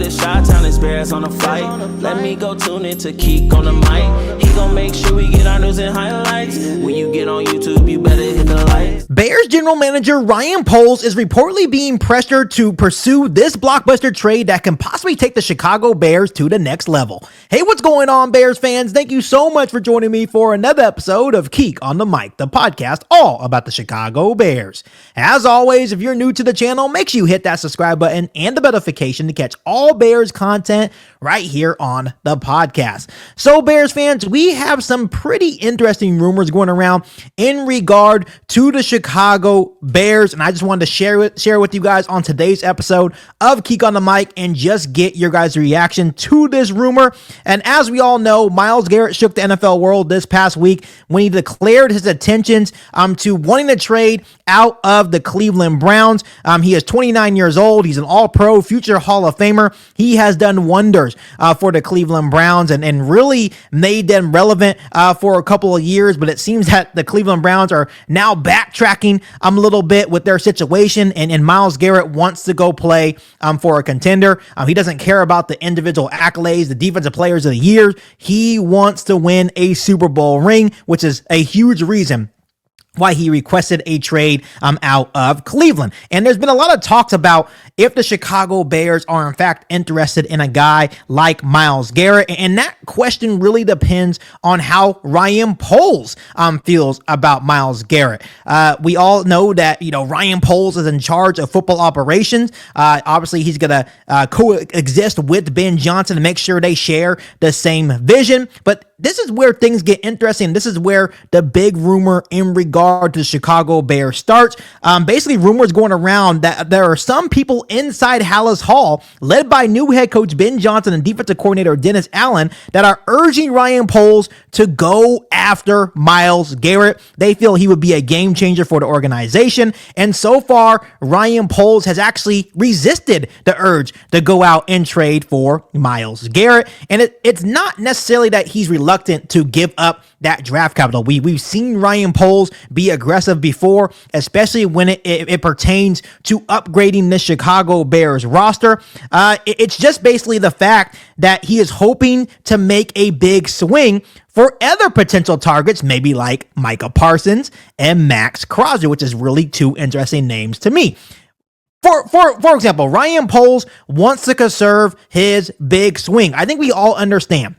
the Chi-Town experience on the flight. Let me go tune in to Keek on the mic. He gon' make sure we get our news and highlights. When you get on YouTube, you better hit the like. Bears general manager Ryan Poles is reportedly being pressured to pursue this blockbuster trade that can possibly take the Chicago Bears to the next level. Hey, what's going on, Bears fans? Thank you so much for joining me for another episode of Keek on the Mic, the podcast all about the Chicago Bears. As always, if you're new to the channel, make sure you hit that subscribe button and the notification to catch all Bears content right here on the podcast. So, Bears fans, we have some pretty interesting rumors going around in regard to the Chicago Bears, and I just wanted to share with you guys on today's episode of Keek on the Mic and just get your guys' reaction to this rumor. And as we all know, Miles Garrett shook the NFL world this past week when he declared his intentions to wanting to trade out of the Cleveland Browns. He is 29 years old. He's an all-pro, future Hall of Famer. He has done wonders for the Cleveland Browns and really made them relevant for a couple of years, but it seems that the Cleveland Browns are now backtracking a little bit with their situation, and Miles Garrett wants to go play for a contender. He doesn't care about the individual accolades, the defensive players of the year. He wants to win a Super Bowl ring, which is a huge reason why he requested a trade out of Cleveland. And there's been a lot of talks about if the Chicago Bears are in fact interested in a guy like Miles Garrett. And that question really depends on how Ryan Poles feels about Miles Garrett. We all know that, Ryan Poles is in charge of football operations. Obviously, he's going to coexist with Ben Johnson to make sure they share the same vision. But this is where things get interesting. This is where the big rumor in regard to the Chicago Bears starts. Basically, rumors going around that there are some people inside Halas Hall, led by new head coach Ben Johnson and defensive coordinator Dennis Allen, that are urging Ryan Poles to go after Miles Garrett. They feel he would be a game changer for the organization. And so far, Ryan Poles has actually resisted the urge to go out and trade for Miles Garrett. And it's not necessarily that he's reluctant to give up that draft capital. We've seen Ryan Poles be aggressive before, especially when it pertains to upgrading the Chicago Bears roster. It's just basically the fact that he is hoping to make a big swing for other potential targets, maybe like Micah Parsons and Max Crosby, which is really two interesting names to me. For example, Ryan Poles wants to conserve his big swing. I think we all understand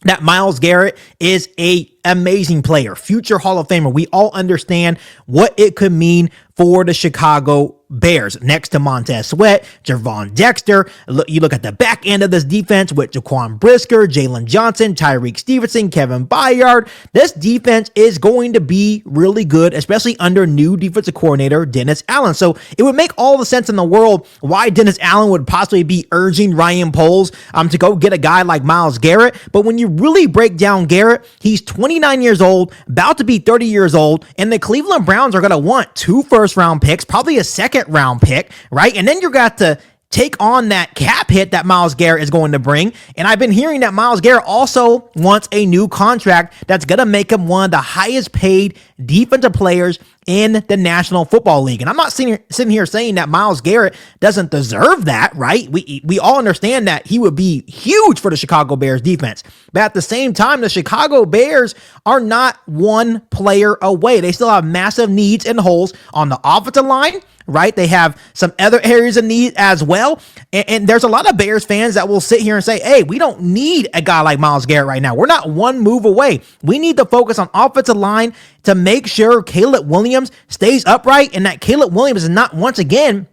that Miles Garrett is an amazing player, future Hall of Famer. We all understand what it could mean for the Chicago Bears. Next to Montez Sweat, Javon Dexter. You look at the back end of this defense with Jaquan Brisker, Jalen Johnson, Tyreek Stevenson, Kevin Byard. This defense is going to be really good, especially under new defensive coordinator Dennis Allen. So it would make all the sense in the world why Dennis Allen would possibly be urging Ryan Poles to go get a guy like Miles Garrett. But when you really break down Garrett, he's 29 years old, about to be 30 years old, and the Cleveland Browns are going to want 2 first-round picks, probably a second-round pick, right? And then you got to take on that cap hit that Miles Garrett is going to bring. And I've been hearing that Miles Garrett also wants a new contract that's going to make him one of the highest paid defensive players in the National Football League. And I'm not sitting here saying that Miles Garrett doesn't deserve that, right? We all understand that he would be huge for the Chicago Bears defense. But at the same time, the Chicago Bears are not one player away. They still have massive needs and holes on the offensive line, right? They have some other areas of need as well. And there's a lot of Bears fans that will sit here and say, hey, we don't need a guy like Miles Garrett right now. We're not one move away. We need to focus on offensive line to make sure Caleb Williams stays upright and that Caleb Williams is not once again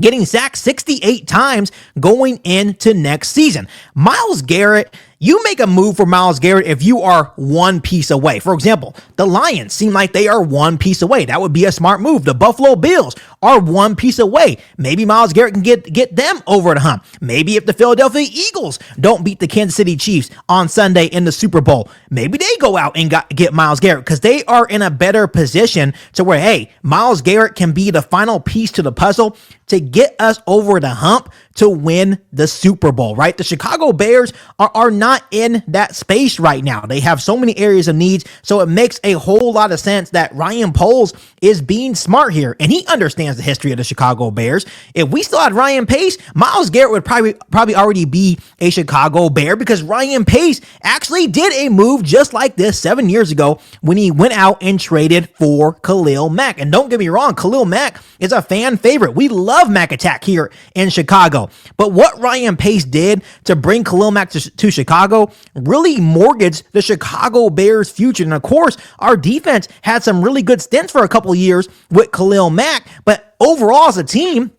getting sacked 68 times going into next season. Miles Garrett, you make a move for Miles Garrett if you are one piece away. For example, the Lions seem like they are one piece away. That would be a smart move. The Buffalo Bills are one piece away. Maybe Miles Garrett can get them over the hump. Maybe if the Philadelphia Eagles don't beat the Kansas City Chiefs on Sunday in the Super Bowl, maybe they go out and get Miles Garrett because they are in a better position to where, hey, Miles Garrett can be the final piece to the puzzle to get us over the hump to win the Super Bowl, right? The Chicago Bears are not in that space right now. They have so many areas of needs, so it makes a whole lot of sense that Ryan Poles is being smart here, and he understands understands the history of the Chicago Bears. If we still had Ryan Pace, Miles Garrett would probably already be a Chicago Bear, because Ryan Pace actually did a move just like this 7 years ago when he went out and traded for Khalil Mack. And don't get me wrong, Khalil Mack is a fan favorite. We love Mack Attack here in Chicago. But what Ryan Pace did to bring Khalil Mack to Chicago really mortgaged the Chicago Bears' future. And of course, our defense had some really good stints for a couple of years with Khalil Mack, but overall as a team,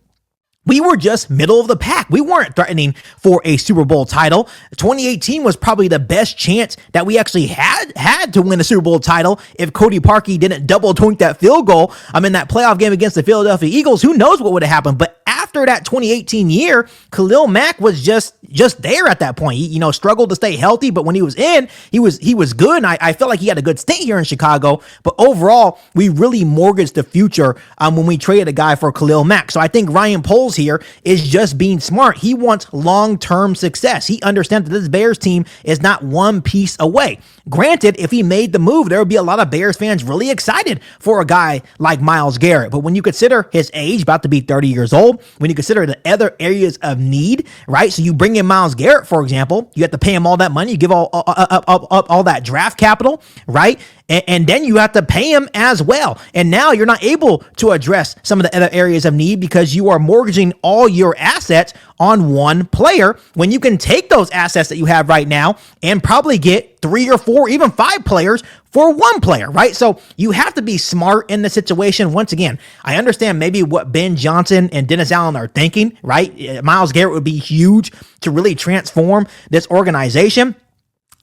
we were just middle of the pack. We weren't threatening for a Super Bowl title. 2018 was probably the best chance that we actually had to win a Super Bowl title if Cody Parkey didn't double twink that field goal. In that playoff game against the Philadelphia Eagles. Who knows what would have happened? But after that 2018 year, Khalil Mack was just there at that point. He, struggled to stay healthy, but when he was in, he was good. And I felt like he had a good stint here in Chicago. But overall, we really mortgaged the future when we traded a guy for Khalil Mack. So I think Ryan Poles here is just being smart. He wants long-term success. He understands that this Bears team is not one piece away. Granted, if he made the move, there would be a lot of Bears fans really excited for a guy like Miles Garrett. But when you consider his age, about to be 30 years old, when you consider the other areas of need, right? So you bring in Miles Garrett, for example, you have to pay him all that money, you give all that draft capital, right? And then you have to pay him as well. And now you're not able to address some of the other areas of need because you are mortgaging all your assets on one player, when you can take those assets that you have right now and probably get 3 or 4, even 5 players for one player, right? So you have to be smart in the situation. Once again, I understand maybe what Ben Johnson and Dennis Allen are thinking, right? Miles Garrett would be huge to really transform this organization.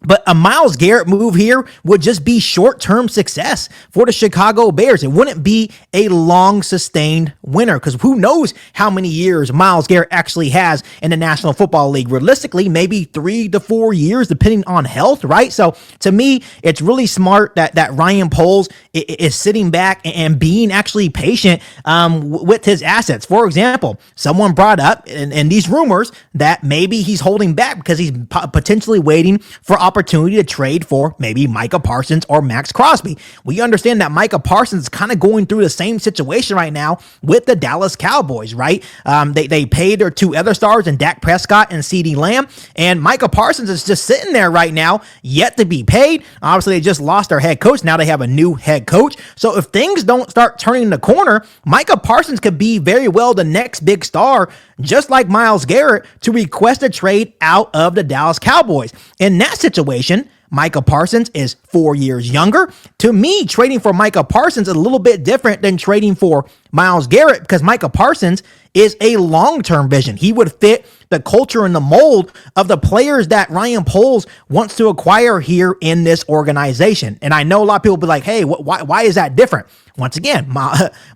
But a Miles Garrett move here would just be short-term success for the Chicago Bears. It wouldn't be a long, sustained winner, because who knows how many years Miles Garrett actually has in the National Football League. Realistically, maybe 3 to 4 years, depending on health, right? So to me, it's really smart that Ryan Poles is sitting back and being actually patient with his assets. For example, someone brought up in these rumors that maybe he's holding back because he's potentially waiting for opportunity to trade for maybe Micah Parsons or Max Crosby. We understand that Micah Parsons is kind of going through the same situation right now with the Dallas Cowboys, right? They paid their 2 other stars in Dak Prescott and CeeDee Lamb, and Micah Parsons is just sitting there right now, yet to be paid. Obviously, they just lost their head coach. Now they have a new head coach. So if things don't start turning the corner, Micah Parsons could be very well the next big star, just like Miles Garrett, to request a trade out of the Dallas Cowboys. In that situation, Micah Parsons is 4 years younger. To me, trading for Micah Parsons is a little bit different than trading for Miles Garrett, because Micah Parsons is a long-term vision. He would fit the culture and the mold of the players that Ryan Poles wants to acquire here in this organization. And I know a lot of people will be like, hey, why is that different? Once again,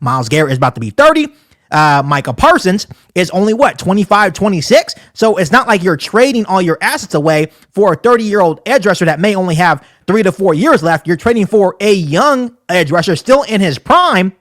Miles Garrett is about to be 30. Micah Parsons is only 25, 26. So it's not like you're trading all your assets away for a 30-year-old edge rusher that may only have 3 to 4 years left. You're trading for a young edge rusher still in his prime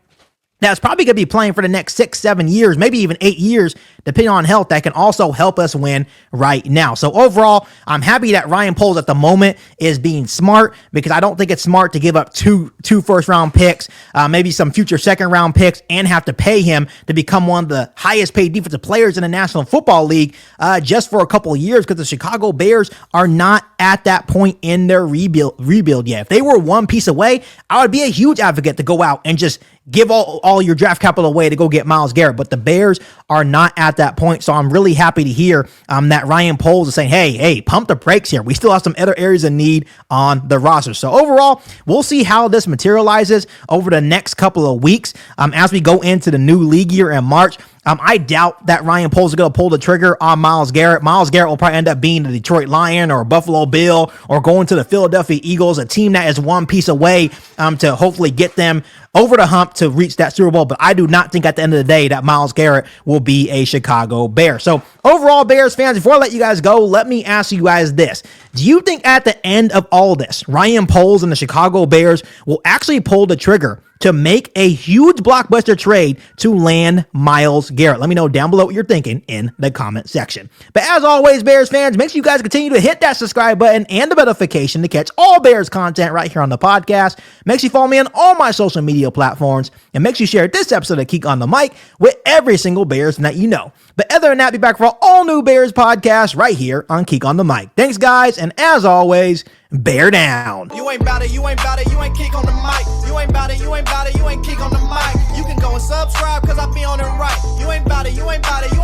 that's probably going to be playing for the next 6, 7 years, maybe even 8 years, depending on health, that can also help us win right now. So overall, I'm happy that Ryan Poles at the moment is being smart, because I don't think it's smart to give up two first-round picks, maybe some future second-round picks, and have to pay him to become one of the highest-paid defensive players in the National Football League just for a couple of years, because the Chicago Bears are not at that point in their rebuild yet. If they were one piece away, I would be a huge advocate to go out and just give all your draft capital away to go get Miles Garrett. But the Bears are not at that point. So I'm really happy to hear that Ryan Poles is saying, hey, pump the brakes here. We still have some other areas of need on the roster. So overall, we'll see how this materializes over the next couple of weeks as we go into the new league year in March. I doubt that Ryan Poles is going to pull the trigger on Miles Garrett. Miles Garrett will probably end up being the Detroit Lion or a Buffalo Bill, or going to the Philadelphia Eagles, a team that is one piece away to hopefully get them over the hump to reach that Super Bowl. But I do not think at the end of the day that Miles Garrett will be a Chicago Bear. So overall, Bears fans, before I let you guys go, let me ask you guys this. Do you think at the end of all this, Ryan Poles and the Chicago Bears will actually pull the trigger to make a huge blockbuster trade to land Miles Garrett? Let me know down below what you're thinking in the comment section. But as always, Bears fans, make sure you guys continue to hit that subscribe button and the notification to catch all Bears content right here on the podcast. Make sure you follow me on all my social media platforms, and make sure you share this episode of Geek on the Mic with every single Bears that you know. But other than that, be back for all new Bears podcasts right here on Geek on the Mic. Thanks, guys, and as always, bear down. You ain't bout it, you ain't bout it, you ain't Geek on the Mic. You ain't bout it, you ain't bout it, you ain't Geek on the Mic. You can go and subscribe, cause I be on it right. You ain't bout it, you ain't bout it, you